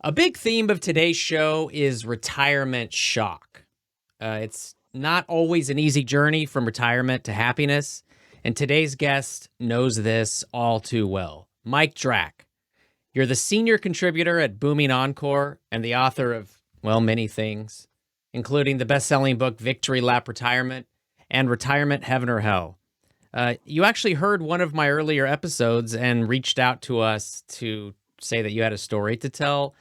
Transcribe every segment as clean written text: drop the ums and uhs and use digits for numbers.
A big theme of today's show is retirement shock. It's not always an easy journey from retirement to happiness, and today's guest knows this all too well. Mike Drak, you're the senior contributor at Booming Encore and the author of, well, many things, including the best-selling book Victory Lap Retirement and Retirement Heaven or Hell. You actually heard one of my earlier episodes and reached out to us to say that you had a story to tell.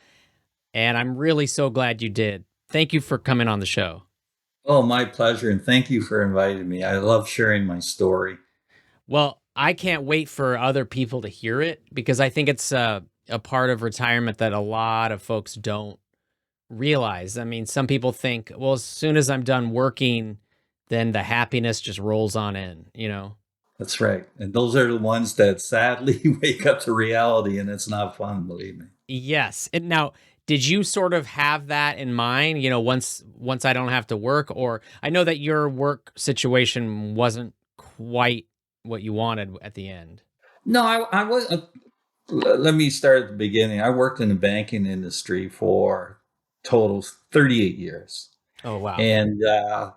And I'm really so glad you did. Thank you for coming on the show. Oh, my pleasure. And thank you for inviting me. I love sharing my story. Well, I can't wait for other people to hear it because I think it's a part of retirement that a lot of folks don't realize. I mean, some people think, well, as soon as I'm done working, then the happiness just rolls on in. That's right. And those are the ones that sadly wake up to reality, and it's not fun, believe me. Yes. And now, did you sort of have that in mind, once I don't have to work? Or I know that your work situation wasn't quite what you wanted at the end. No, I was. Let me start at the beginning. I worked in the banking industry for total 38 years. Oh, wow. And, I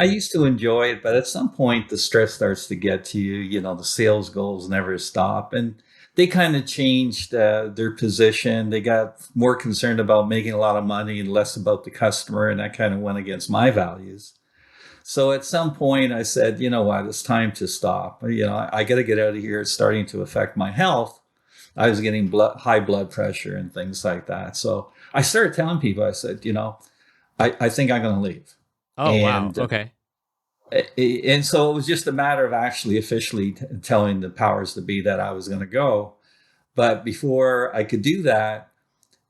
used to enjoy it, but at some point the stress starts to get to you. The sales goals never stop. And they kind of changed their position. They got more concerned about making a lot of money and less about the customer. And that kind of went against my values. So at some point I said, you know what, it's time to stop. I got to get out of here. It's starting to affect my health. I was getting high blood pressure and things like that. So I started telling people, I said, I think I'm going to leave. Oh, wow. And Okay. and so it was just a matter of actually officially telling the powers to be that I was going to go. But before I could do that,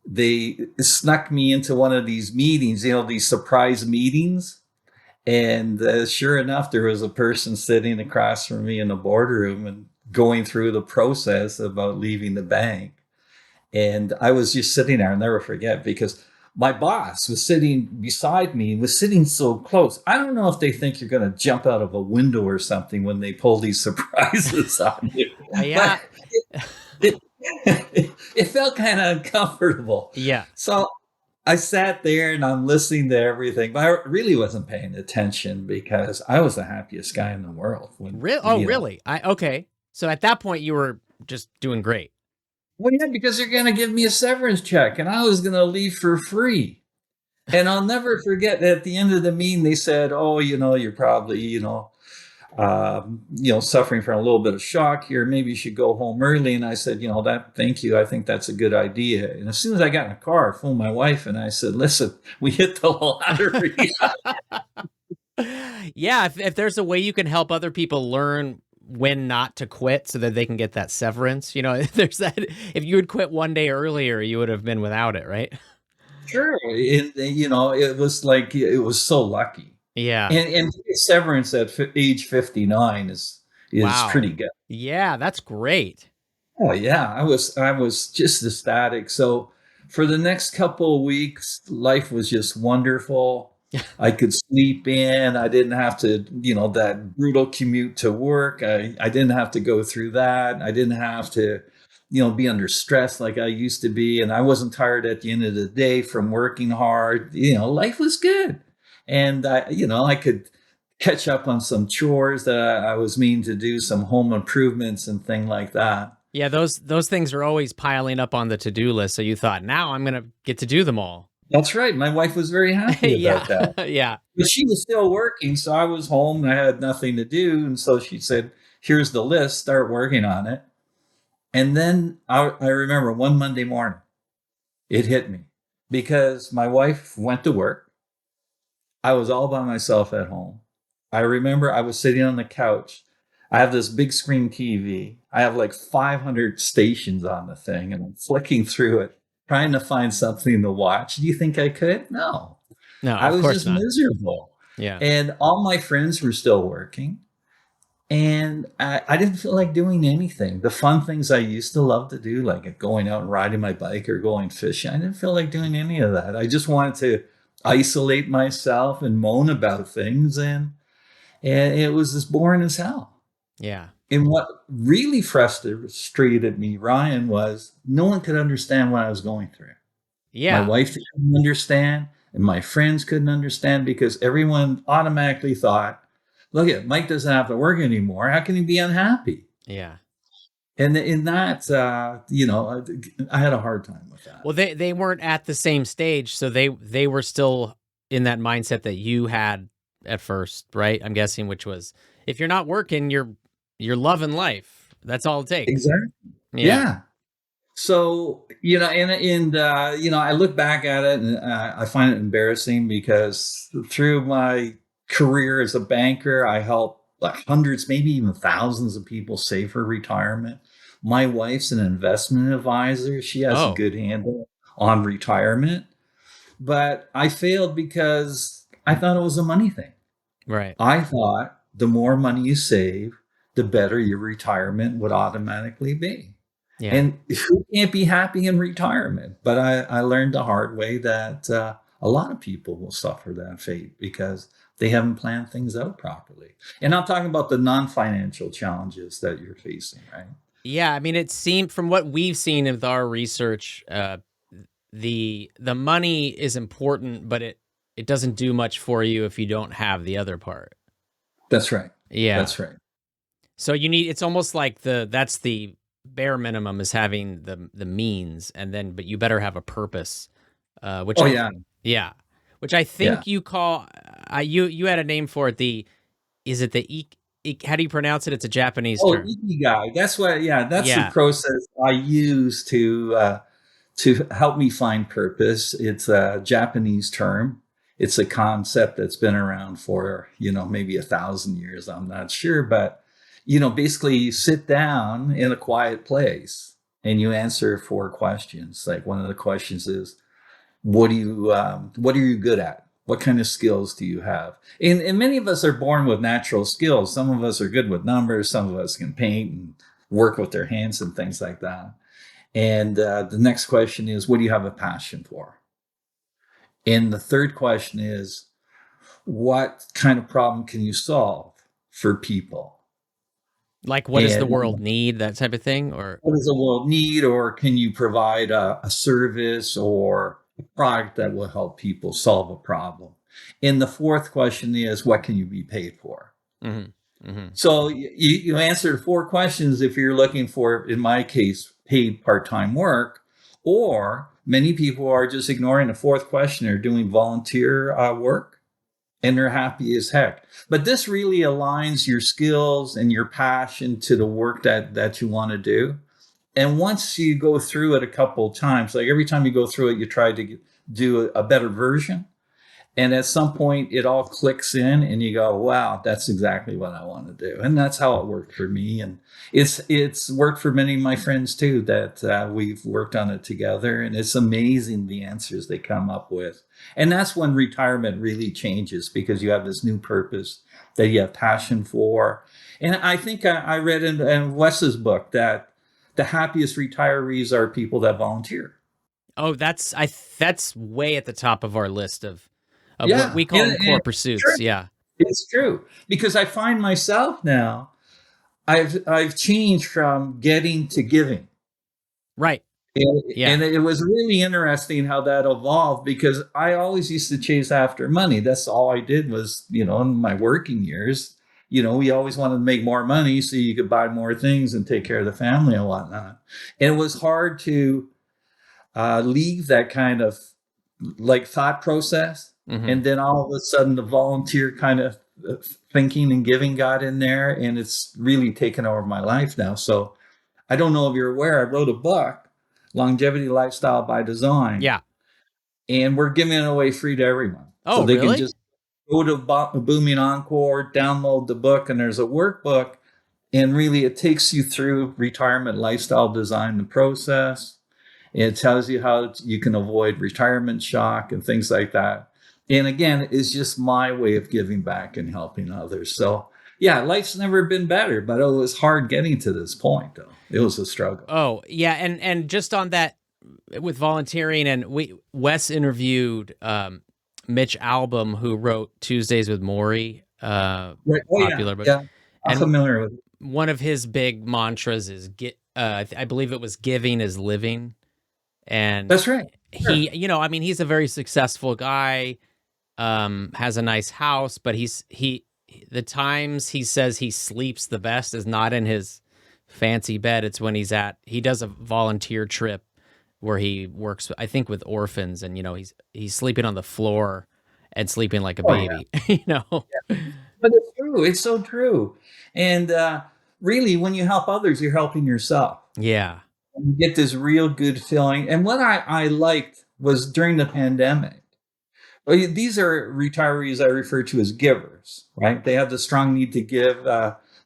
they snuck me into one of these meetings, these surprise meetings. And sure enough, there was a person sitting across from me in the boardroom and going through the process about leaving the bank. And I was just sitting there, I'll never forget, because my boss was sitting beside me and was sitting so close. I don't know if they think you're going to jump out of a window or something when they pull these surprises on you, Yeah. but it, it felt kind of uncomfortable. Yeah. So I sat there and I'm listening to everything, but I really wasn't paying attention because I was the happiest guy in the world. Oh, really? Okay. So at that point, you were just doing great. Well, yeah, because they're going to give me a severance check and I was going to leave for free. And I'll never forget that at the end of the meeting, they said, oh, you're probably, suffering from a little bit of shock here. Maybe you should go home early. And I said, thank you. I think that's a good idea. And as soon as I got in the car, I phoned my wife and I said, listen, we hit the lottery. Yeah. If there's a way you can help other people learn when not to quit so that they can get that severance, there's that. If you had quit one day earlier, you would have been without it, right? Sure. It was like, it was so lucky. Yeah. And to get severance at age 59 is Wow. pretty good. Yeah, that's great. Oh yeah, I was just ecstatic. So for the next couple of weeks, life was just wonderful. I could sleep in. I didn't have to, that brutal commute to work. I didn't have to go through that. I didn't have to, be under stress like I used to be. And I wasn't tired at the end of the day from working hard. Life was good. And I could catch up on some chores that I was meaning to do, some home improvements and thing like that. Yeah, those things are always piling up on the to-do list. So you thought, now I'm gonna get to do them all. That's right. My wife was very happy Yeah. about that. Yeah. But she was still working, so I was home and I had nothing to do. And so she said, here's the list, start working on it. And then I remember one Monday morning, it hit me because my wife went to work. I was all by myself at home. I remember I was sitting on the couch. I have this big screen TV. I have like 500 stations on the thing, and I'm flicking through it, trying to find something to watch. Do you think I could? No. No, I of was course just not. miserable. Yeah. And all my friends were still working. And I didn't feel like doing anything. The fun things I used to love to do, like going out and riding my bike or going fishing, I didn't feel like doing any of that. I just wanted to isolate myself and moan about things. And it was as boring as hell. Yeah. And what really frustrated me, Ryan, was no one could understand what I was going through. My Yeah. wife couldn't understand, and my friends couldn't understand because everyone automatically thought, look at Mike doesn't have to work anymore. How can he be unhappy? Yeah. And in that, I had a hard time with that. Well, they weren't at the same stage, so they were still in that mindset that you had at first, right? I'm guessing, which was if you're not working, you're loving life. That's all it takes. Exactly. Yeah. Yeah. So, I look back at it and I find it embarrassing because through my career as a banker, I help like hundreds, maybe even thousands of people save for retirement. My wife's an investment advisor. She has a Oh, good handle on retirement, but I failed because I thought it was a money thing. right. I thought the more money you save, the better your retirement would automatically be. Yeah. And who can't be happy in retirement? But I learned the hard way that a lot of people will suffer that fate because they haven't planned things out properly. And I'm talking about the non financial challenges that you're facing, right? Yeah, I mean, it seemed from what we've seen with our research, the money is important, but it doesn't do much for you if you don't have the other part. That's right. Yeah. That's right. So you need it's almost like that's the bare minimum is having the means and then but you better have a purpose. Which Oh, I yeah. yeah, which I Yeah. think you call you had a name for it the is it the how do you pronounce it? It's a Japanese Oh, term. Ikigai. That's what, yeah, that's the Yeah. process I use to help me find purpose. It's a Japanese term. It's a concept that's been around for, maybe 1,000 years. I'm not sure, but, basically you sit down in a quiet place and you answer four questions. Like one of the questions is, what are you good at? What kind of skills do you have? And many of us are born with natural skills. Some of us are good with numbers. Some of us can paint and work with their hands and things like that. And the next question is, what do you have a passion for? And the third question is, what kind of problem can you solve for people? Like what does the And world need, that type of thing or what does the world need, or can you provide a service or a product that will help people solve a problem? And the fourth question is, what can you be paid for? mhm. Mhm. So you answer four questions if you're looking for, in my case, paid part-time work, or many people are just ignoring the fourth question. They're doing volunteer work and they're happy as heck. But this really aligns your skills and your passion to the work that you want to do. And once you go through it a couple of times, like every time you go through it, you try to do a better version. And at some point, it all clicks in, and you go, "Wow, that's exactly what I want to do." And that's how it worked for me, and it's worked for many of my friends too. That we've worked on it together, and it's amazing the answers they come up with. And that's when retirement really changes because you have this new purpose that you have passion for. And I think I read in Wes's book that the happiest retirees are people that volunteer. Oh, that's way at the top of our list of what Yeah, we call them core it's true. pursuits. Yeah. It's true because I find myself now. I've changed from getting to giving, Right. Yeah. and it was really interesting how that evolved because I always used to chase after money. That's all I did was, in my working years. We always wanted to make more money so you could buy more things and take care of the family and whatnot. And it was hard to leave that kind of like thought process. Mhm. And then all of a sudden, the volunteer kind of thinking and giving got in there, and it's really taken over my life now. So I don't know if you're aware, I wrote a book, Longevity Lifestyle by Design, Yeah. and we're giving it away free to everyone. So Oh, they can really? just go to Booming Encore, download the book, and there's a workbook. And really, it takes you through retirement lifestyle design, the process. It tells you how you can avoid retirement shock and things like that. And again, it's just my way of giving back and helping others. So, yeah, life's never been better, but it was hard getting to this point, though. It was a struggle. Oh, yeah, and just on that with volunteering and Wes interviewed Mitch Albom who wrote Tuesdays with Maury, Right. Oh, yeah. popular book. Yeah. I'm And familiar with it. one of his big mantras is I believe it was giving is living. And That's right. Sure. I mean, he's a very successful guy, has a nice house, but the times he says he sleeps the best is not in his fancy bed. It's when he does a volunteer trip where he works, I think, with orphans, and he's sleeping on the floor and sleeping like a Oh yeah. baby. you know, But it's true. It's so true. And really, when you help others, you're helping yourself. yeah, And you get this real good feeling. And what I liked was during the pandemic. Well, these are retirees I refer to as givers, right? They have the strong need to give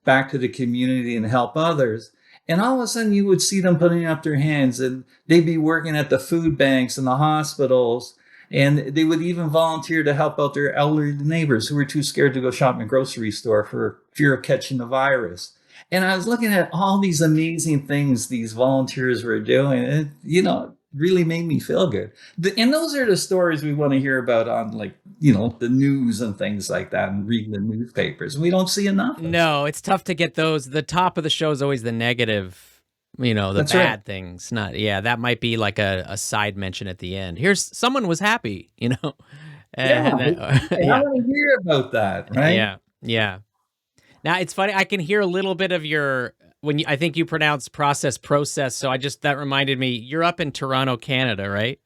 back to the community and help others. And all of a sudden, you would see them putting up their hands, and they'd be working at the food banks and the hospitals. And they would even volunteer to help out their elderly neighbors who were too scared to go shop in a grocery store for fear of catching the virus. And I was looking at all these amazing things these volunteers were doing. And, really made me feel good. And those are the stories we want to hear about on, like, the news and things like that, and reading the newspapers. We don't see enough of it. no, it's tough to get those. The top of the show is always the negative, the That's right. bad things. Not, yeah, that might be like a side mention at the end. Here's someone was happy, Yeah. and then, I yeah, want to hear about that, right? yeah, yeah. Now it's funny. I can hear a little bit of your I think you pronounce process. So that reminded me. You're up in Toronto, Canada, right?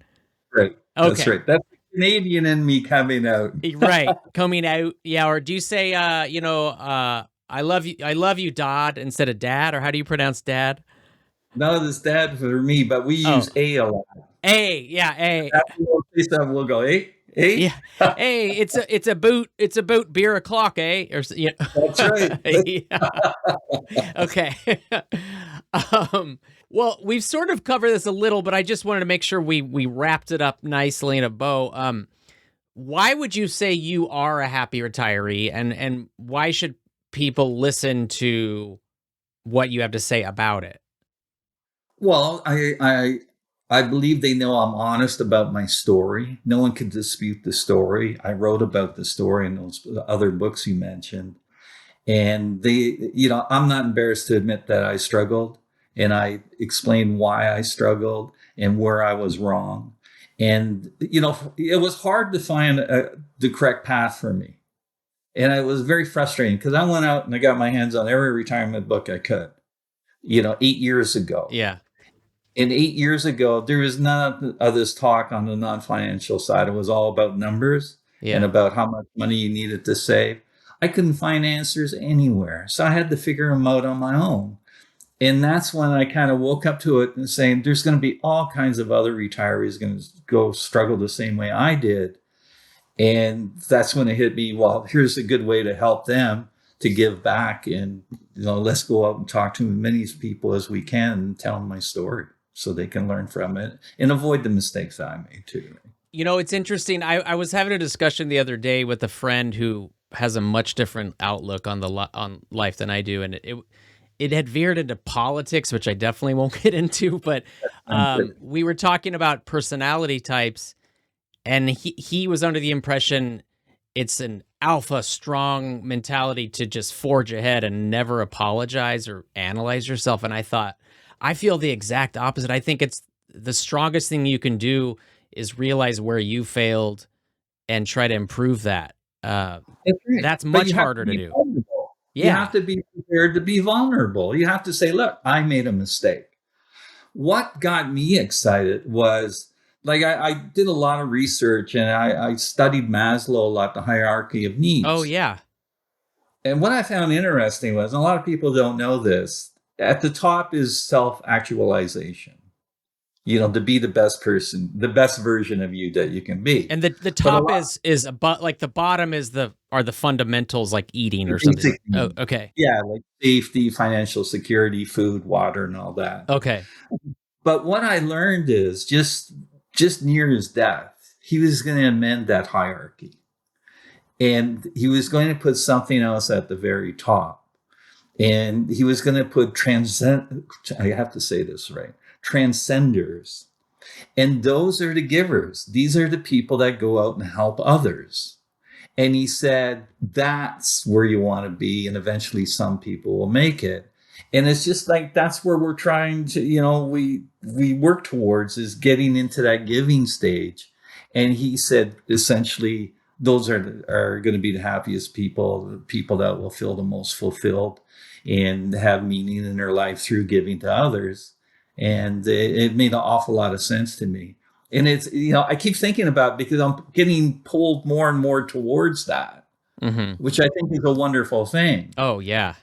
Right. That's Okay, right. That's the Canadian in me coming out. right. Coming out, yeah. Or do you say, I love you, Dodd, instead of dad, or how do you pronounce dad? None of this dad for me, but we Oh, use A a lot. yeah, After we'll say something, we'll go, hey, hey. yeah. Hey, it's about beer o'clock, eh? Yeah. That's right. Yeah. Okay. um, well, we've sort of covered this a little, but I just wanted to make sure we wrapped it up nicely in a bow. Why would you say you are a happy retiree, and why should people listen to what you have to say about it? Well, I believe they know I'm honest about my story. No one can dispute the story. I wrote about the story in those other books you mentioned. And I'm not embarrassed to admit that I struggled, and I explained why I struggled and where I was wrong. And, it was hard to find the correct path for me. And it was very frustrating because I went out and I got my hands on every retirement book I could, 8 years ago. Yeah, And 8 years ago, there was none of this talk on the non-financial side. It was all about numbers and yeah. about how much money you needed to save. I couldn't find answers anywhere. So I had to figure them out on my own. And that's when I kind of woke up to it and saying, there's going to be all kinds of other retirees going to go struggle the same way I did. And that's when it hit me, well, here's a good way to help them to give back. And, let's go out and talk to as many people as we can and tell them my story so they can learn from it and avoid the mistakes that I made too. It's interesting. I was having a discussion the other day with a friend who has a much different outlook on on life than I do, and it had veered into politics, which I definitely won't get into. But we were talking about personality types, and he was under the impression it's an alpha strong mentality to just forge ahead and never apologize or analyze yourself. And I thought, I feel the exact opposite. I think it's the strongest thing you can do is realize where you failed and try to improve that. That's right. That's But much you have to harder to be do. vulnerable. You Yeah. have to be prepared to be vulnerable. You have to say, look, I made a mistake. What got me excited was, like, I did a lot of research, and I studied Maslow a lot, the hierarchy of Oh, needs. yeah. And what I found interesting was, and a lot of people don't know this, at the top is self actualization, to be the best person, the best version of you that you can be. And the But a top lot is about like the bottom are the fundamentals like eating of or something basic like. Oh, needs. okay. Yeah, like safety, financial security, food, water, and all that. Okay. But what I learned is just near his death, he was going to amend that hierarchy. And he was going to put something else at the very top. And he was going to put I have to say this right, transcenders. And those are the givers. These are the people that go out and help others. And he said, that's where you want to be. And eventually some people will make it. And it's just like, that's where we're trying to, we work towards, is getting into that giving stage. And he said, essentially, those are going to be the happiest people, the people that will feel the most fulfilled and have meaning in their life through giving to others. And it made an awful lot of sense to me. And it's, I keep thinking about it because I'm getting pulled more and more towards that, Hmm. which I think is a wonderful thing. Oh, yeah.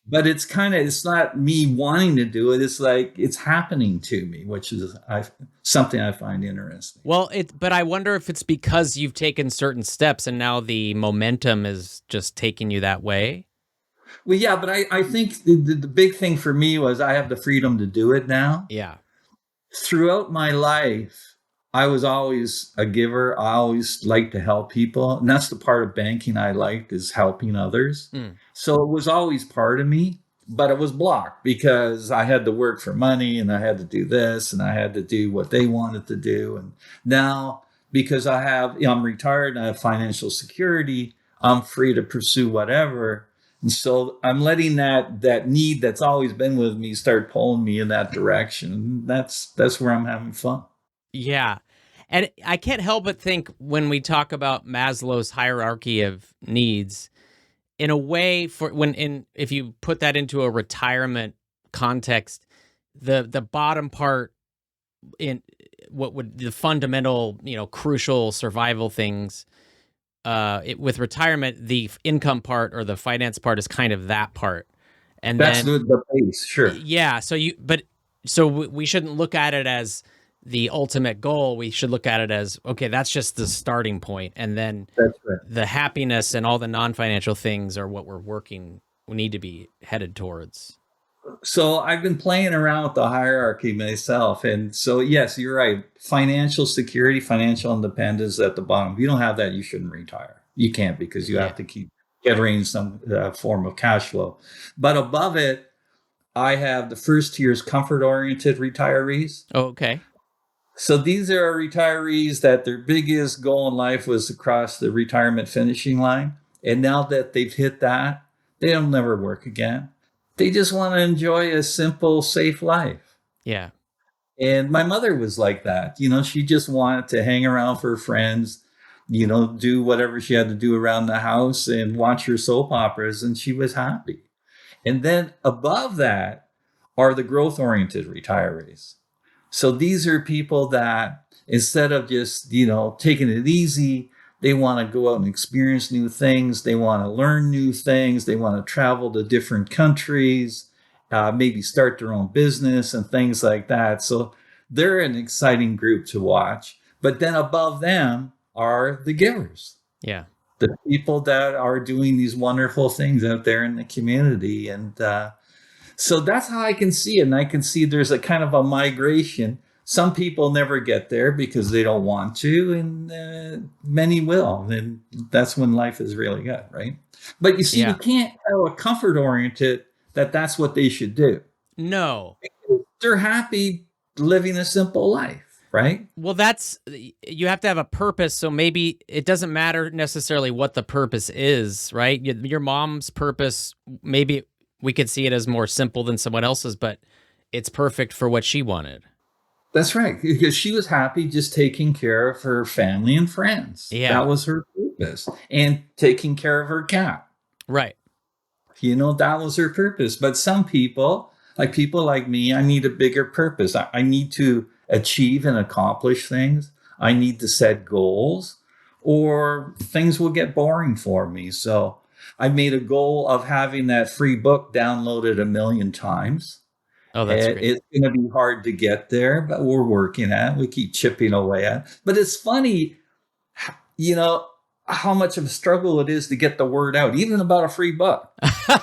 But it's not me wanting to do it. It's like it's happening to me, which is something I find interesting. Well, but I wonder if it's because you've taken certain steps and now the momentum is just taking you that way. Well, yeah, but I think the big thing for me was I have the freedom to do it now. Yeah. Throughout my life, I was always a giver. I always liked to help people. And that's the part of banking I liked, is helping others. Mm. So it was always part of me, but it was blocked because I had to work for money and I had to do this and I had to do what they wanted to do. And now, because I'm retired and I have financial security, I'm free to pursue whatever. And so I'm letting that need that's always been with me start pulling me in that direction. And that's where I'm having fun. Yeah. And I can't help but think when we talk about Maslow's hierarchy of needs, in a way, if you put that into a retirement context, the bottom part, in what would the fundamental, crucial survival things, with retirement, the income part or the finance part is kind of that part. And That's then, the base, sure. yeah, so we shouldn't look at it as the ultimate goal. We should look at it as, okay, that's just the starting point, and then That's right. the happiness and all the non-financial things are what we need to be headed towards. So I've been playing around with the hierarchy myself. And so, yes, you're right. Financial security, financial independence at the bottom. If you don't have that, you shouldn't retire. You can't, because you Yeah. have to keep generating some form of cash flow. But above it, I have the first tier's comfort oriented retirees. Oh, okay. So these are retirees that their biggest goal in life was to cross the retirement finishing line. And now that they've hit that, they'll never work again. They just want to enjoy a simple, safe life. Yeah. And my mother was like that. She just wanted to hang around for her friends, do whatever she had to do around the house and watch her soap operas, and she was happy. And then above that are the growth oriented retirees. So these are people that, instead of just, taking it easy, they want to go out and experience new things. They want to learn new things. They want to travel to different countries, maybe start their own business and things like that. So they're an exciting group to watch. But then above them are the givers, Yeah. the people that are doing these wonderful things out there in the community. And so that's how I can see it. And I can see there's a kind of a migration. Some people never get there because they don't want to, and many will. And that's when life is really good, right? But you see, we Yeah. can't tell a comfort oriented that that's what they should do. No. They're happy living a simple life, right? Well, you have to have a purpose. So maybe it doesn't matter necessarily what the purpose is, right? Your mom's purpose, maybe we could see it as more simple than someone else's, but it's perfect for what she wanted. That's right. Because she was happy just taking care of her family and friends. Yeah. That was her purpose. And taking care of her cat. Right. That was her purpose. But some people like me, I need a bigger purpose. I need to achieve and accomplish things. I need to set goals, or things will get boring for me. So I made a goal of having that free book downloaded 1 million times. Oh, that's great. It's going to be hard to get there, but we're working at it. We keep chipping away at it. But it's funny, you know, how much of a struggle it is to get the word out, even about a free book.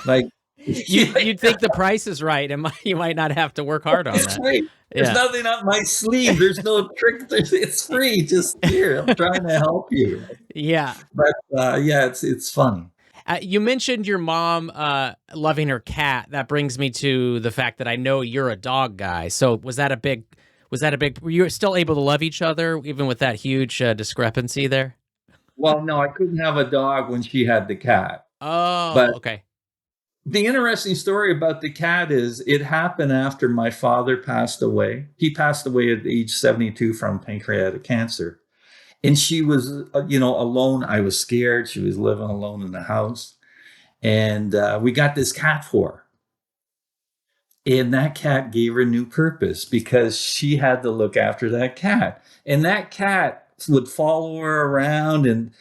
Like, You'd think the price is right, and you might not have to work hard on it's that. free. There's Yeah. nothing up my sleeve. There's no trick. It's free. Just here. I'm trying to help you. Yeah. But yeah, it's funny. You mentioned your mom loving her cat. That brings me to the fact that I know you're a dog guy. So was that a big, were you still able to love each other even with that huge discrepancy there? Well, no, I couldn't have a dog when she had the cat. Oh, But okay. the interesting story about the cat is it happened after my father passed away. He passed away at age 72 from pancreatic cancer. And she was, alone. I was scared. She was living alone in the house. And we got this cat for her. And that cat gave her new purpose because she had to look after that cat. And that cat would follow her around and,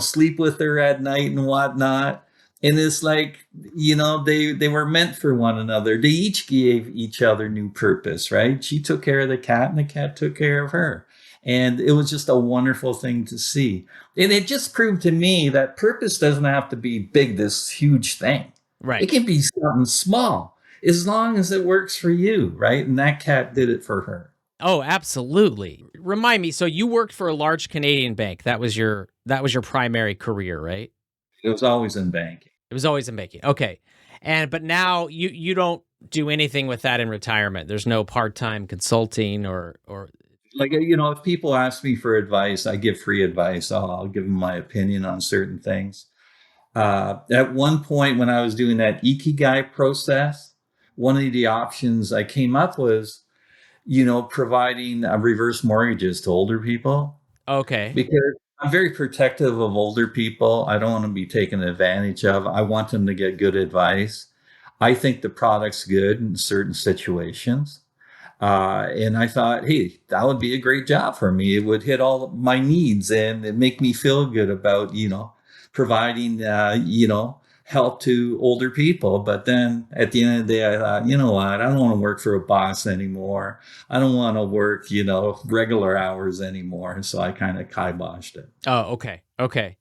sleep with her at night and whatnot. And it's like, they were meant for one another. They each gave each other new purpose, right? She took care of the cat and the cat took care of her. And it was just a wonderful thing to see. And it just proved to me that purpose doesn't have to be big, this huge thing. It Right. can be something small as long as it works for you, right? And that cat did it for her. Oh, absolutely. Remind me, so you worked for a large Canadian bank. That was your primary career, right? It was always in banking. It was always in banking. Okay. But now you don't do anything with that in retirement. There's no part-time consulting or Like, if people ask me for advice, I give free advice. I'll give them my opinion on certain things. At one point, when I was doing that Ikigai process, one of the options I came up was, providing reverse mortgages to older people okay. because I'm very protective of older people. I don't want to be taken advantage of. I want them to get good advice. I think the product's good in certain situations. And I thought, hey, that would be a great job for me. It would hit all my needs and it make me feel good about, providing, help to older people. But then at the end of the day, I thought, you know what? I don't want to work for a boss anymore. I don't want to work, regular hours anymore. And so I kind of kiboshed it. Oh, okay. Okay.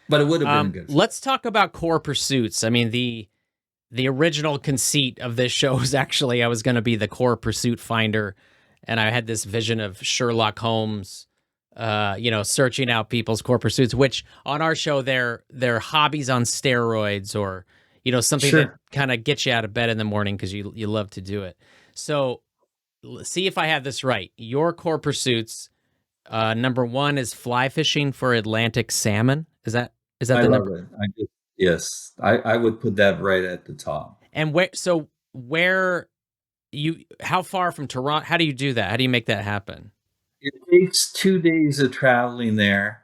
But it would have been a good fit. Let's talk about core pursuits. I mean, the original conceit of this show was actually I was going to be the core pursuit finder, and I had this vision of Sherlock Holmes, searching out people's core pursuits. Which on our show, they're hobbies on steroids, or something that Sure. kind of gets you out of bed in the morning because you love to do it. So see if I have this right. Your core pursuits, number one is fly fishing for Atlantic salmon. Is that I the love number? it. Yes, I would put that right at the top. And where how far from Toronto? How do you do that? How do you make that happen? It takes 2 days of traveling there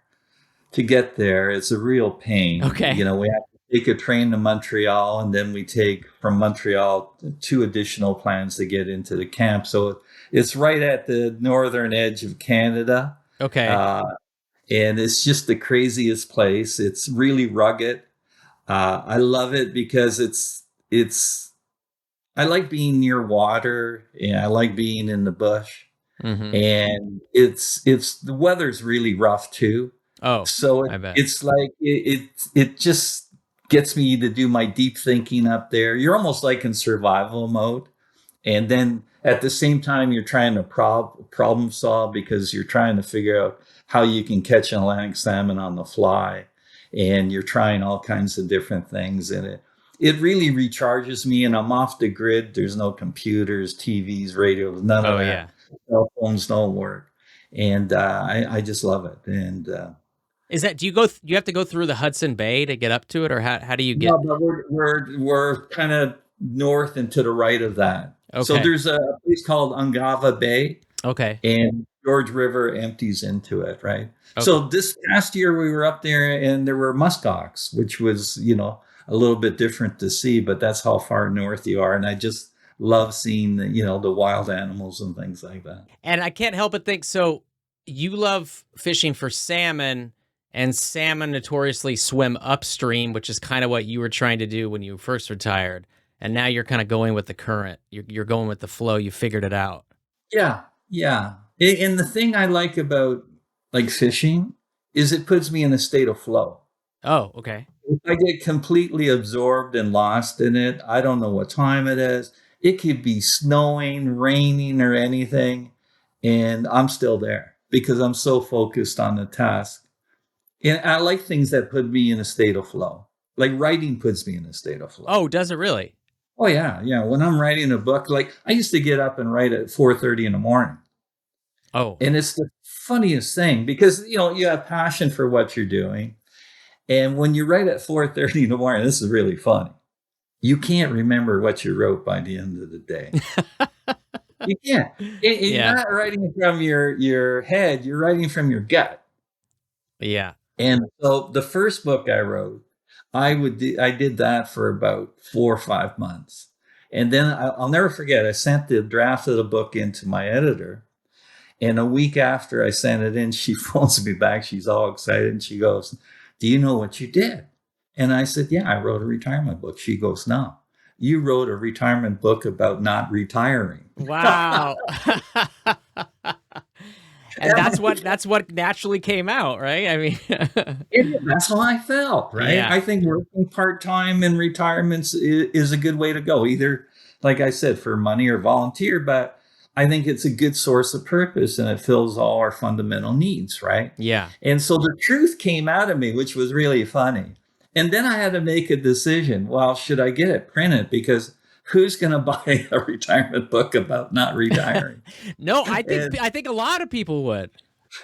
to get there. It's a real pain. Okay. We have to take a train to Montreal, and then we take from Montreal two additional plans to get into the camp. So it's right at the northern edge of Canada. Okay. Uh, and it's just the craziest place. It's really rugged. I love it because it's I like being near water and I like being in the bush. Mhm. And it's the weather's really rough too. Oh, So I bet. it's like it just gets me to do my deep thinking up there. You're almost like in survival mode. And then at the same time, you're trying to problem solve because you're trying to figure out how you can catch an Atlantic salmon on the fly. And you're trying all kinds of different things in it. It really recharges me, and I'm off the grid. There's no computers, TVs, radios, none of Oh, that. yeah. Cell phones don't work. And I just love it. And Is that do you have to go through the Hudson Bay to get up to it, or how do you no, get? but we're kind of north and to the right of that. So Okay. there's a place called Ungava Bay, Okay. and George River empties into it, right? Okay. So this past year we were up there and there were muskox, which was, a little bit different to see, but that's how far north you are. And I just love seeing, the wild animals and things like that. And I can't help but think, so you love fishing for salmon, and salmon notoriously swim upstream, which is kind of what you were trying to do when you first retired. And now you're kind of going with the current. You're going with the flow. You figured it out. Yeah, yeah. And the thing I like about like fishing is it puts me in a state of flow. Oh, okay. If I get completely absorbed and lost in it, I don't know what time it is. It could be snowing, raining, or anything, and I'm still there because I'm so focused on the task. And I like things that put me in a state of flow. Like writing puts me in a state of flow. Oh, does it really? Oh yeah, yeah. When I'm writing a book, like I used to get up and write at 4:30 in the morning. Oh, And it's the funniest thing because you have passion for what you're doing. And when you write at 4:30 in the morning, this is really funny. You can't remember what you wrote by the end of the day. You can't. You're Yeah. not writing from your head, you're writing from your gut. Yeah. And so the first book I wrote, I did that for about 4 or 5 months. And then I'll never forget, I sent the draft of the book into my editor. And a week after I sent it in, she phones me back. She's all excited. And she goes, "Do you know what you did?" And I said, "Yeah, I wrote a retirement book." She goes, "No, you wrote a retirement book about not retiring." Wow. And that's what naturally came out, right? I mean, That's how I felt, right? yeah. I think working part-time in retirements is a good way to go, either, like I said, for money or volunteer, but I think it's a good source of purpose and it fills all our fundamental needs, right? Yeah. And so the truth came out of me, which was really funny. And then I had to make a decision. Well, should I get it printed? Because who's going to buy a retirement book about not retiring? No, I And think I think a lot of people would.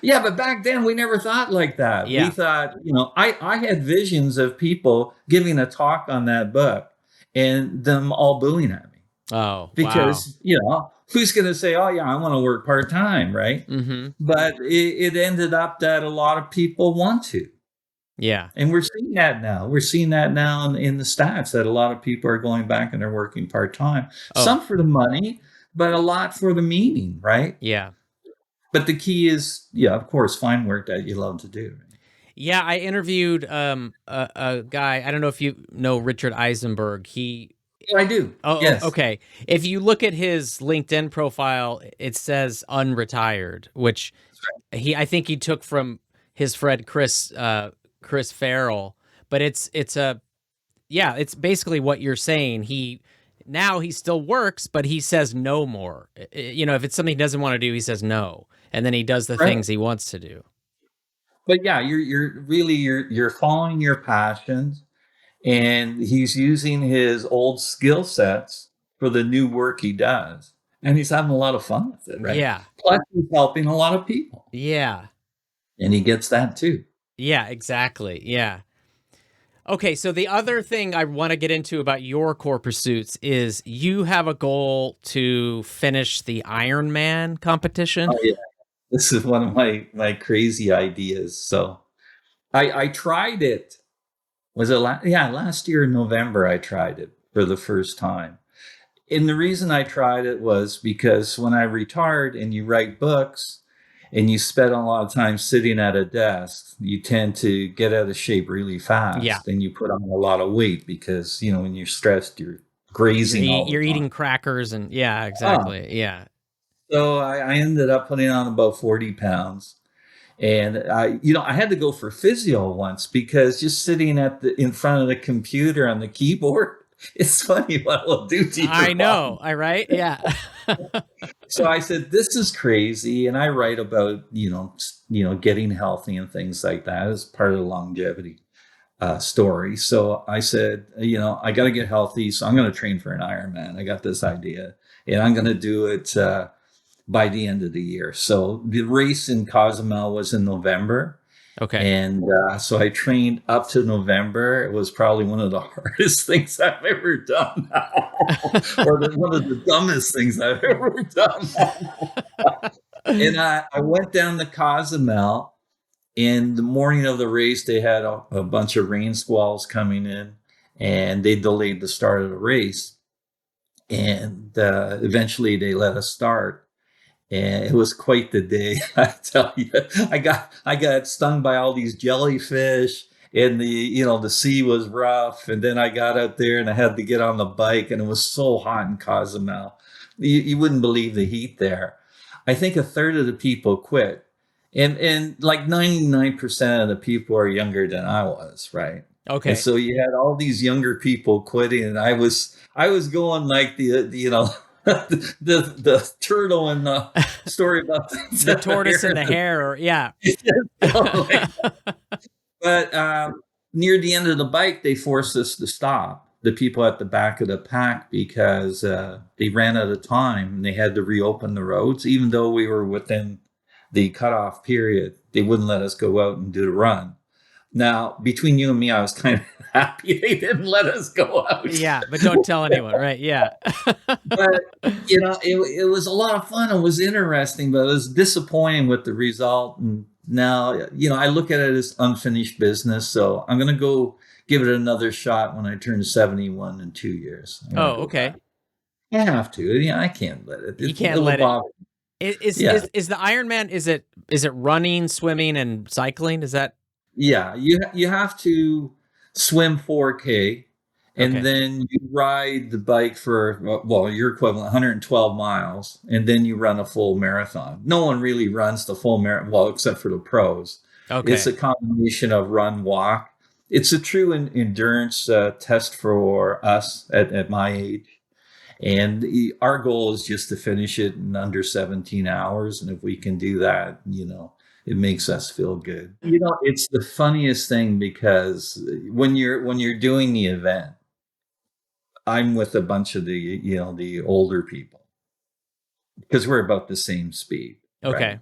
yeah, but back then we never thought like that. We Yeah. thought, I had visions of people giving a talk on that book and them all booing at me Oh, wow. because, who's going to say, "Oh, yeah, I want to work part time," right? Mhm. But it ended up that a lot of people want to. Yeah. And we're seeing that now. We're seeing that now in the stats that a lot of people are going back and they're working part time. Oh, Some for the money, but a lot for the meaning, right? yeah. But the key is, yeah, of course, find work that you love to do. Yeah, I interviewed a guy, I don't know if you know Richard Eisenberg. He I do. Yes. okay. If you look at his LinkedIn profile, it says unretired, which I think he took from his friend Chris Farrell, but it's basically what you're saying. He still works, but he says no more. If it's something he doesn't want to do, he says no, and then he does the Right. things he wants to do. But yeah, you're really you're following your passions, and he's using his old skill sets for the new work he does, and he's having a lot of fun with it, right? Yeah. Plus, he's helping a lot of people, Yeah. and he gets that too. Yeah, exactly. Yeah. Okay, so the other thing I want to get into about your core pursuits is you have a goal to finish the Ironman competition. Oh yeah, this is one of my crazy ideas. So I tried it. Was it last year in November? I tried it for the first time. And the reason I tried it was because when I retired and you write books and you spend a lot of time sitting at a desk, you tend to get out of shape really Yeah. fast and you put on a lot of weight because, when you're stressed, you're grazing all You're the time. eating crackers and yeah, Oh, exactly. Yeah. so I ended up putting on about 40 pounds. And I had to go for physio once because just sitting in front of the computer on the keyboard, it's funny what it'll do to I your know. body. I right? Yeah. So I said, "This is crazy," and I write about getting healthy and things like that as part of the longevity story. So I said, I got to get healthy, so I'm going to train for an Ironman. I got this idea, and I'm going to do it by the end of the year. So the race in Cozumel was in November. Okay. And so I trained up to November. It was probably one of the hardest things I've ever done, or one of the dumbest things I've ever done. And I went down to Cozumel. In the morning of the race, they had a bunch of rain squalls coming in, and they delayed the start of the race. And eventually, they let us start. And it was quite the day, I tell you. I got stung by all these jellyfish, and the sea was rough. And then I got out there and I had to get on the bike, and it was so hot in Cozumel. You wouldn't believe the heat there. I think a third of the people quit, and like 99% of the people are younger than I was, right? And Okay. so you had all these younger people quitting, and I was going like the turtle in the story about The the tortoise and the hare, or yeah. hare. But near the end of the bike, they forced us to stop. The people at the back of the pack because they ran out of time and they had to reopen the roads, even though we were within the cutoff period. They wouldn't let us go out and do the run. Now, between you and me, I was kind of happy they didn't let us go out. Yeah, but don't tell anyone, right? Yeah. But it was a lot of fun. It was interesting, but it was disappointing with the result. And now, I look at it as unfinished business. So I'm going to go give it another shot when I turn 71 in 2 years. I'm going to Oh, go back. okay. I have to. Yeah, I can't let it. You can't It'll let it. bother. Is Yeah, is is the Ironman? Is it running, swimming, and cycling? Is that yeah. You have to swim 4K, and okay? then you ride the bike for your equivalent 112 miles, and then you run a full marathon. No one really runs the full marathon, well, except for the pros. It's a Okay. combination of run walk. It's a true endurance test for us at my age. And our goal is just to finish it in under 17 hours. And if we can do that, it makes us feel good. It's the funniest thing because when you're doing the event, I'm with a bunch of the older people because we're about the same speed, right? Okay.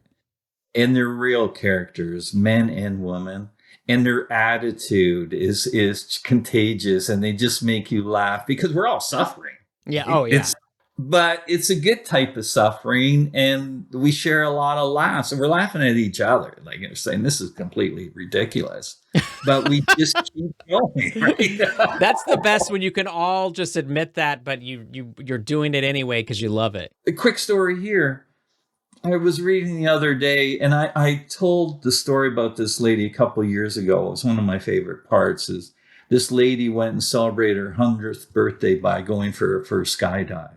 And they're real characters, men and women. And their attitude is contagious, and they just make you laugh because we're all suffering. Yeah. Right? Oh, yeah. But it's a good type of suffering, and we share a lot of laughs, and we're laughing at each other, like you're saying this is completely ridiculous, but we just keep going, right? That's the best when you can all just admit that, but you're doing it anyway because you love it. A quick story here. I was reading the other day, and I told the story about this lady a couple of years ago. It was one of my favorite parts. Is this lady went and celebrated her 100th birthday by going for a skydive.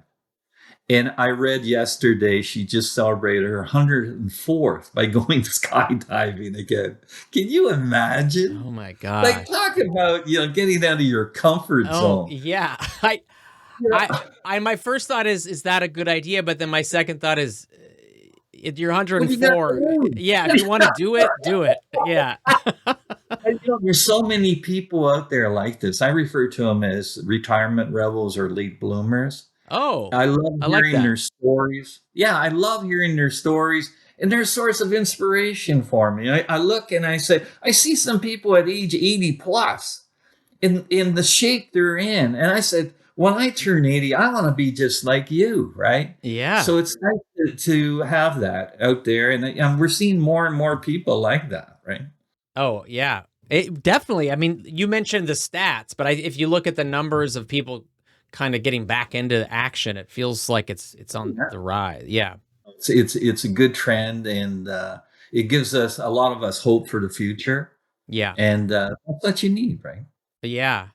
And I read yesterday she just celebrated her 104th by going skydiving again. Can you imagine? Oh my Like, gosh. talk about, getting out of your comfort Oh zone. yeah. I, Yeah. my first thought is that a good idea? But then my second thought is, if you're What do you got to 104, lose? yeah. If you want to do it, do it. Yeah. And, there's so many people out there like this. I refer to them as retirement rebels or late bloomers. Oh, I love I like hearing that. their stories. Yeah, I love hearing their stories. And they're a source of inspiration for me. I look and I say, I see some people at age 80 plus in the shape they're in. And I said, when I turn 80, I want to be just like you, right? Yeah. So it's nice to have that out there. And we're seeing more and more people like that, right? Oh, yeah. It definitely. I mean, you mentioned the stats, but if you look at the numbers of people kind of getting back into action, it feels like it's on Yeah. the rise. Yeah. It's a good trend, and it gives us a lot of us hope for the future. Yeah. And that's what you need, right? Yeah.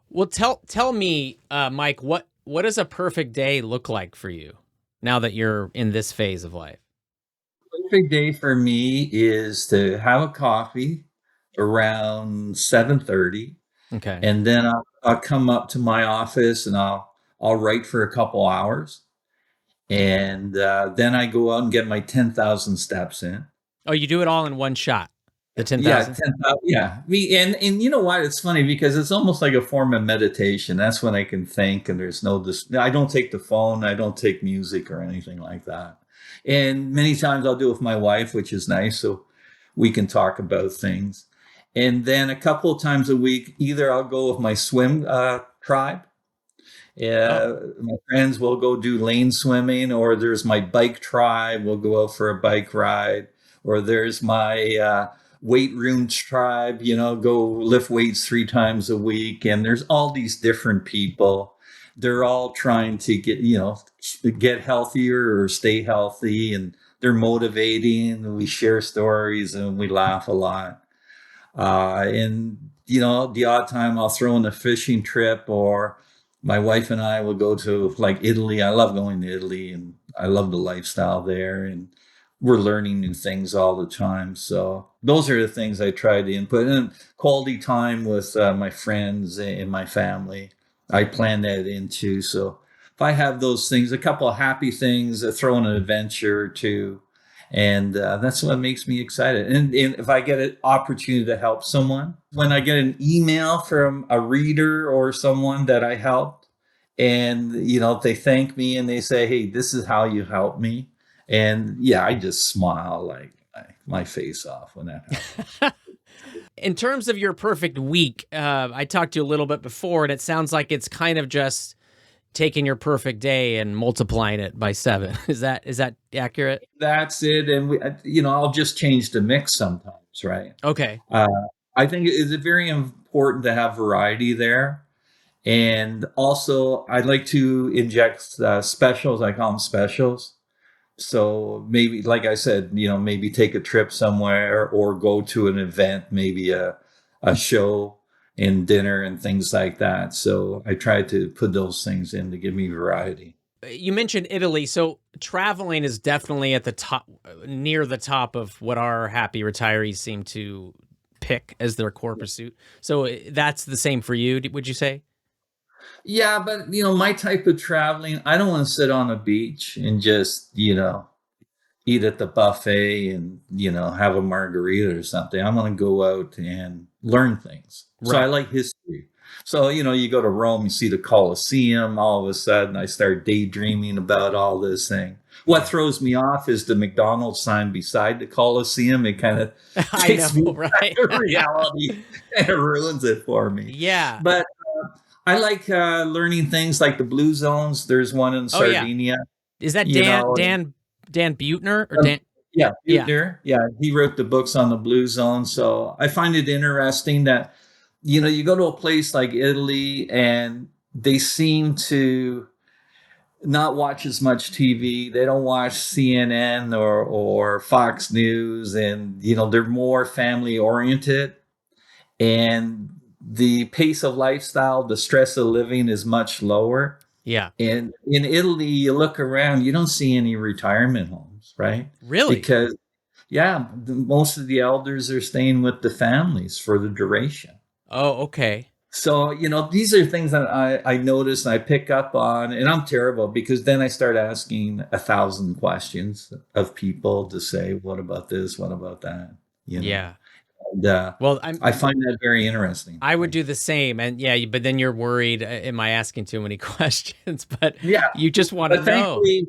Well, tell me, Mike, what does a perfect day look like for you now that you're in this phase of life? Perfect day for me is to have a coffee around 7:30, Okay. and then I'll come up to my office and I'll write for a couple hours, and then I go out and get my 10,000 steps in. Oh, you do it all in one shot. The Yeah, 10,000? 10,000. Yeah. And you know what? It's funny because it's almost like a form of meditation. That's when I can think, and there's I don't take the phone, I don't take music or anything like that. And many times I'll do it with my wife, which is nice. So we can talk about things. And then a couple of times a week, either I'll go with my swim tribe. Oh. My friends will go do lane swimming, or there's my bike tribe. We'll go out for a bike ride, or there's my weight room tribe. Go lift weights 3 times a week, and there's all these different people. They're all trying to get healthier or stay healthy, and they're motivating. And we share stories and we laugh a lot. And the odd time I'll throw in a fishing trip, or my wife and I will go to like Italy. I love going to Italy, and I love the lifestyle there. And we're learning new things all the time. So those are the things I try to input. And quality time with my friends and my family. I plan that in too. So if I have those things, a couple of happy things, throw in an adventure or two, and that's what makes me excited. And if I get an opportunity to help someone, when I get an email from a reader or someone that I helped, and they thank me and they say, hey, this is how you helped me, and yeah, I just smile like my face off when that happens. In terms of your perfect week, I talked to you a little bit before, and it sounds like it's kind of just taking your perfect day and multiplying it by 7. Is that accurate? That's it. And I'll just change the mix sometimes, right? Okay. Uh, I think it's very important to have variety there. And also, I'd like to inject specials. I call them specials. So maybe, like I said, maybe take a trip somewhere or go to an event, maybe a show and dinner and things like that. So I try to put those things in to give me variety. You mentioned Italy, so traveling is definitely at the top, near the top of what our happy retirees seem to pick as their core pursuit. So that's the same for you, would you say? Yeah, but my type of traveling, I don't want to sit on a beach and just, eat at the buffet and have a margarita or something. I'm going to go out and learn things. So I Right. like history. So you go to Rome, you see the Colosseum. All of a sudden, I start daydreaming about all this thing. What Yeah. throws me off is the McDonald's sign beside the Colosseum. It kind of I takes know, me back right? to reality and it ruins it for me. Yeah. But I like learning things like the blue zones. There's one in Oh yeah. Sardinia. Is that You know, Dan Buettner or Dan? yeah, Yeah. Buechner. Yeah, he wrote the books on the blue zone. So I find it interesting that you go to a place like Italy and they seem to not watch as much TV. They don't watch CNN or Fox News, and they're more family oriented. And the pace of lifestyle, the stress of living is much lower. Yeah. And in Italy, you look around, you don't see any retirement homes, right? Really? Because yeah, most of the elders are staying with the families for the duration. Oh, okay. So, these are things that I notice and I pick up on, and I'm terrible because then I start asking 1,000 questions of people to say, what about this? What about that? You know, Yeah. and Well, I find that very interesting. I would Right? do the same, and yeah, but then you're worried, am I asking too many questions? But Yeah. you just want to But know. thankfully,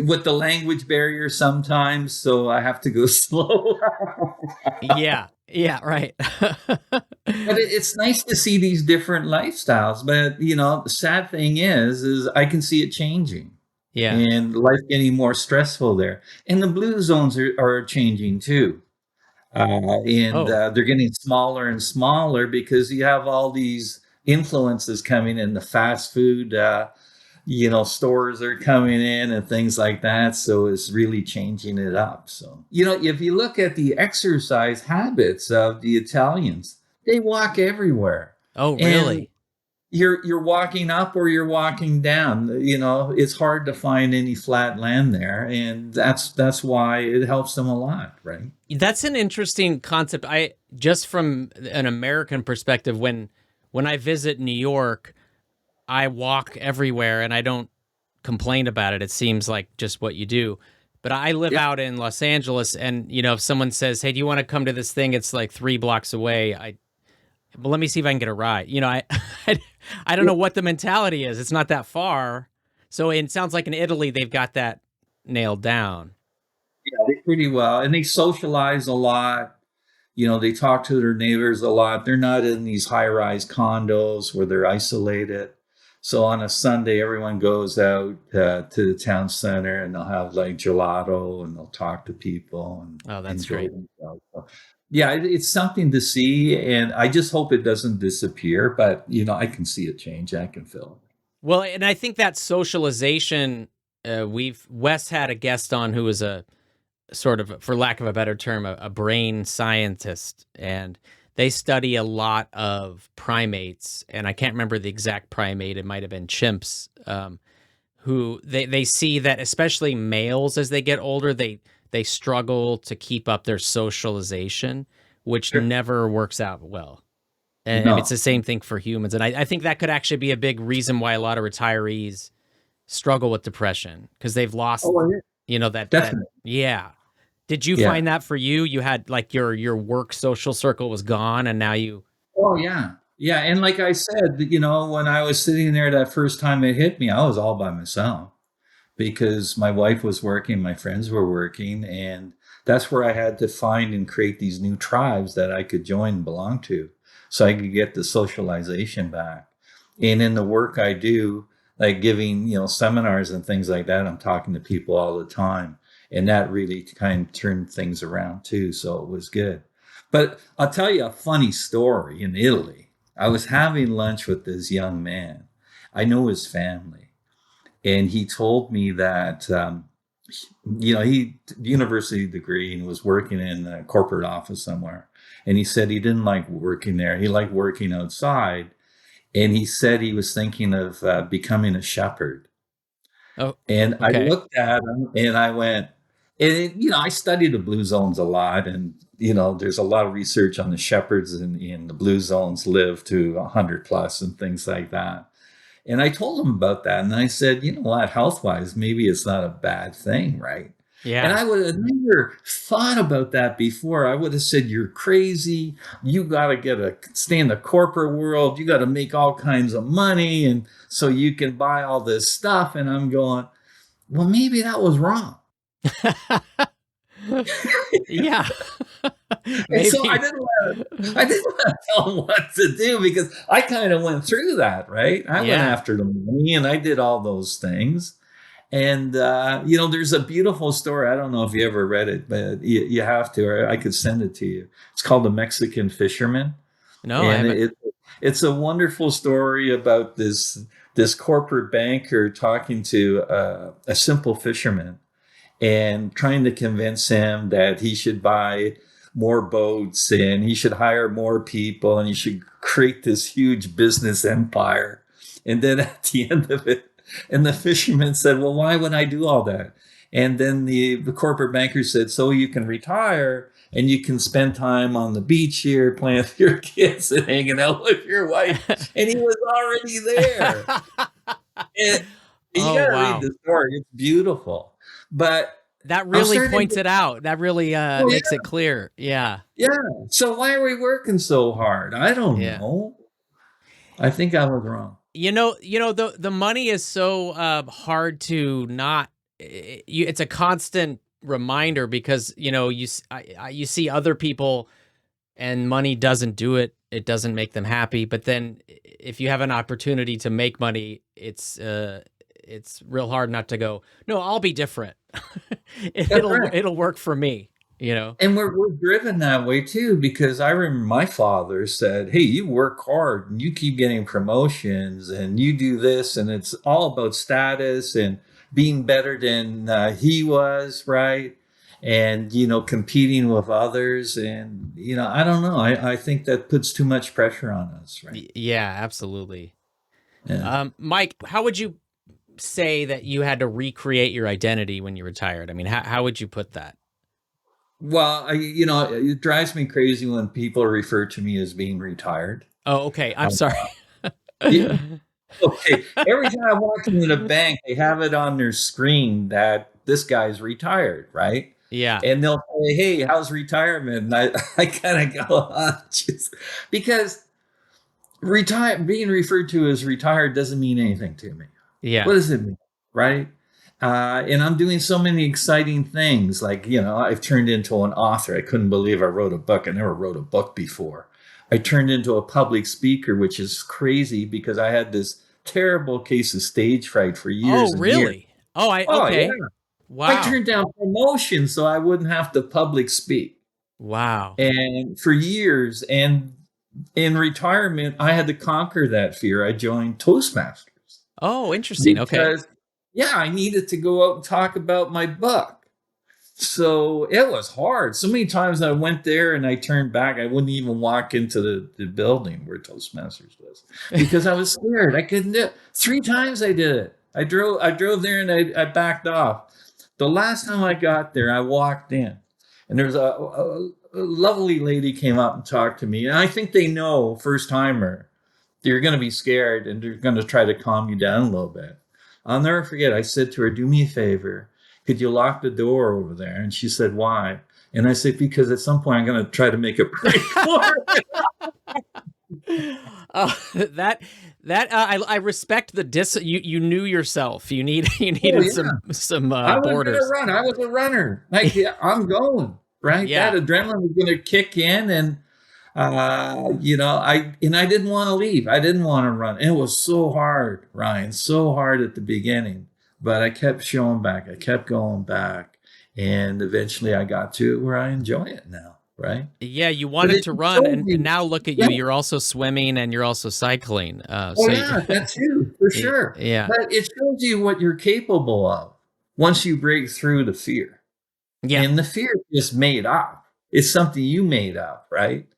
with the language barrier sometimes, so I have to go slow. Yeah. Yeah, right. But it's nice to see these different lifestyles. But the sad thing is I can see it changing Yeah. and life getting more stressful there. And the blue zones are changing too, and Oh, they're getting smaller and smaller because you have all these influences coming in. The fast food, stores are coming in and things like that. So it's really changing it up. So, if you look at the exercise habits of the Italians, they walk everywhere. oh, And really? you're walking up or you're walking down. It's hard to find any flat land there. And that's why it helps them a lot, right? That's an interesting concept. I just from an American perspective, when I visit New York, I walk everywhere and I don't complain about it. It seems like just what you do. But I live Yeah. out in Los Angeles, and if someone says, "Hey, do you want to come to this thing? It's like 3 blocks away." Well, let me see if I can get a ride. I don't know what the mentality is. It's not that far, so it sounds like in Italy they've got that nailed down. Yeah, they pretty well. And they socialize a lot. They talk to their neighbors a lot. They're not in these high-rise condos where they're isolated. So on a Sunday, everyone goes out to the town center and they'll have like gelato and they'll talk to people and Oh, that's enjoy great. themselves. So, yeah, it's something to see, and I just hope it doesn't disappear. But I can see it change. I can feel it. Well, and I think that socialization. We've Wes had a guest on who was a sort of, for lack of a better term, a brain scientist, and they study a lot of primates, and I can't remember the exact primate. It might have been chimps. Who they see that especially males as they get older, they struggle to keep up their socialization, which Sure. never works out well. And I mean, it's No. the same thing for humans. And I think that could actually be a big reason why a lot of retirees struggle with depression because they've lost, Oh, yeah. that, Definitely. yeah. Did you Yeah. find that for you? You had like your work social circle was gone and now you, Oh yeah. Yeah. And like I said, when I was sitting there that first time it hit me, I was all by myself because my wife was working, my friends were working, and that's where I had to find and create these new tribes that I could join and belong to so I could get the socialization back. And in the work I do, like giving, seminars and things like that, I'm talking to people all the time. And that really kind of turned things around too. So it was good. But I'll tell you a funny story in Italy. I was having lunch with this young man. I know his family. And he told me that he university degree and was working in a corporate office somewhere. And he said he didn't like working there. He liked working outside. And he said he was thinking of becoming a shepherd. Oh, And I okay. looked at him and I went, I study the blue zones a lot. And, there's a lot of research on the shepherds in the blue zones live to 100 plus and things like that. And I told him about that. And I said, you know what, health wise, maybe it's not a bad thing, right? And Yeah. I would have never thought about that before. I would have said, you're crazy. You got to stay in the corporate world. You got to make all kinds of money. And so you can buy all this stuff. And I'm going, well, maybe that was wrong. Yeah. And so Maybe. I didn't want to tell him what to do because I kind of went through that, right? I went Yeah. after the money and I did all those things. And, there's a beautiful story. I don't know if you ever read it, but you have to, or I could send it to you. It's called The Mexican Fisherman. No, I And haven't. it's a wonderful story about this corporate banker talking to a simple fisherman and trying to convince him that he should buy more boats and he should hire more people and he should create this huge business empire. And then at the end of it, and the fisherman said, well, why would I do all that? And then the corporate banker said, so you can retire and you can spend time on the beach here playing with your kids and hanging out with your wife. And he was already there. And you Oh, got to read wow. the story. It's beautiful. But That I'm really starting points to, it out. That really oh, makes yeah, it clear. Yeah. yeah. So why are we working so hard? I don't Yeah. know. I think I was wrong. The money is so hard to not. It's a constant reminder because you see other people and money doesn't do it. It doesn't make them happy. But then if you have an opportunity to make money, it's real hard not to go, no, I'll be different. That's right. It'll work for me, you know? And we're driven that way too, because I remember my father said, hey, you work hard and you keep getting promotions and you do this, and it's all about status and being better than he was, right? And, competing with others. And, I don't know. I think that puts too much pressure on us, right? Yeah, absolutely. Yeah. Mike, how would you say that you had to recreate your identity when you retired? I mean, how would you put that? Well, it drives me crazy when people refer to me as being retired. Oh, okay. I'm Um, sorry. Okay. Every time I walk into the bank, they have it on their screen that this guy's retired, right? Yeah. And they'll say, hey, how's retirement? And I kind of go, just because being referred to as retired doesn't mean anything to me. What Yeah. does it mean? Right. And I'm doing so many exciting things. Like, I've turned into an author. I couldn't believe I wrote a book. I never wrote a book before. I turned into a public speaker, which is crazy because I had this terrible case of stage fright for Oh, years and years. really? Oh, Oh, yeah. okay. I Wow. turned down promotion so I wouldn't have to public speak. Wow. And for years, and in retirement, I had to conquer that fear. I joined Toastmasters Oh, interesting. Okay. because, yeah, I needed to go out and talk about my book. So it was hard. So many times I went there and I turned back. I wouldn't even walk into the building where Toastmasters was because I was scared. I couldn't do it. 3 times I did it. I drove there and I backed off. The last time I got there, I walked in and there's a lovely lady came up and talked to me. And I think they know first timer, you're going to be scared and they're going to try to calm you down a little bit. I'll never forget. I said to her, do me a favor. Could you lock the door over there? And she said, why? And I said, because at some point I'm going to try to make a break for it. Oh, that That I respect the you knew yourself. You Oh needed yeah, some I was gonna borders. run. I was a runner. Like yeah, I'm going right. That Yeah. adrenaline was gonna kick in, and I didn't want to leave. I didn't want to run. It was so hard, Ryan, so hard at the beginning, but I kept showing back. I kept going back, and eventually I got to where I enjoy it now. Right. Yeah, you But wanted it to run, shows and you. now look at you. Yeah. You're also swimming and you're also cycling. Oh So yeah, that too, for sure. yeah, But it shows you what you're capable of once you break through the fear. yeah, And the fear is just made up. It's something you made up, right?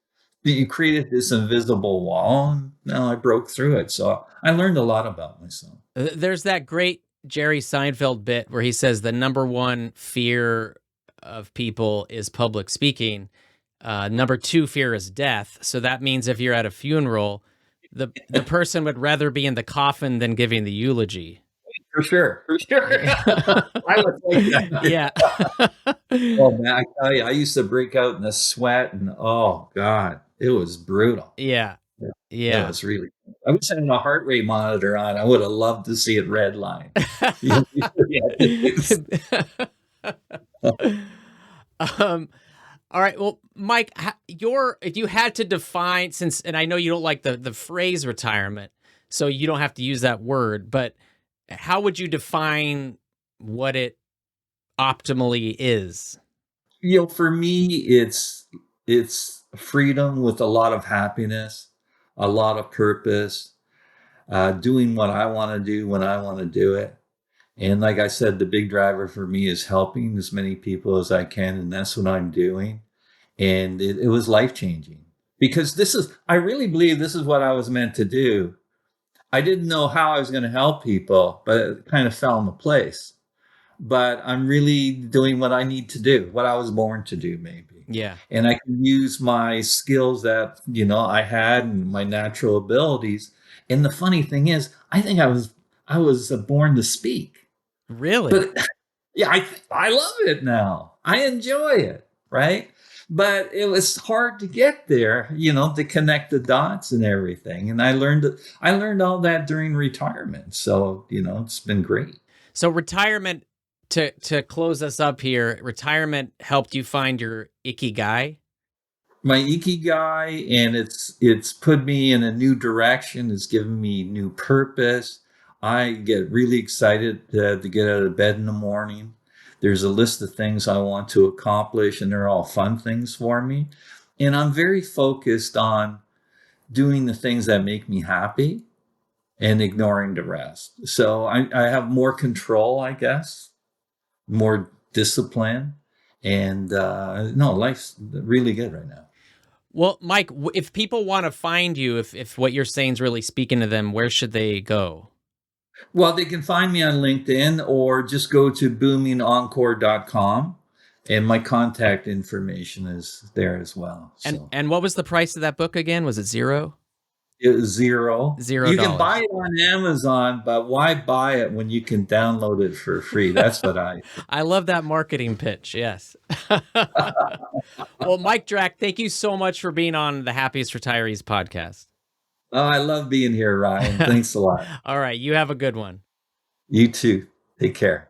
That you created this invisible wall, and now I broke through it. So I learned a lot about myself. There's that great Jerry Seinfeld bit where he says the number one fear of people is public speaking. Number two fear is death. So that means if you're at a funeral, the person would rather be in the coffin than giving the eulogy. For sure, for sure. I was like that. Yeah. Oh man, I tell you, I used to break out in a sweat, and oh god, it was brutal. Yeah. Yeah, it Yeah. was really. I wish I had a heart rate monitor on. I would have loved to see it redline. Yeah, um, all right. Well, Mike, if you had to define, and I know you don't like the phrase retirement, so you don't have to use that word, but how would you define what it optimally is? For me, it's freedom with a lot of happiness, a lot of purpose, doing what I want to do when I want to do it. And like I said, the big driver for me is helping as many people as I can, and that's what I'm doing. And it was life changing because I really believe this is what I was meant to do. I didn't know how I was going to help people, but it kind of fell into place. But I'm really doing what I need to do, what I was born to do, maybe. Yeah. And I can use my skills that, I had and my natural abilities. And the funny thing is, I think I was born to speak. Really? But yeah, I love it now. I enjoy it, right? But it was hard to get there, to connect the dots and everything. And I learned all that during retirement. So, it's been great. So retirement, to close us up here, retirement helped you find your ikigai? My ikigai, and it's put me in a new direction. It's given me new purpose. I get really excited to get out of bed in the morning. There's a list of things I want to accomplish, and they're all fun things for me. And I'm very focused on doing the things that make me happy and ignoring the rest. So I have more control, I guess, more discipline, and no, life's really good right now. Well, Mike, if people want to find you, if what you're saying is really speaking to them, where should they go? Well, they can find me on LinkedIn or just go to boomingencore.com, and my contact information is there as well. So And what was the price of that book again? Was it zero? it was zero. Zero You can buy dollars. it on Amazon, but why buy it when you can download it for free? That's what I. I love that marketing pitch. Yes. Well, Mike Drak, thank you so much for being on the Happiest Retirees podcast. Oh, I love being here, Ryan. Thanks a lot. All right. You have a good one. You too. Take care.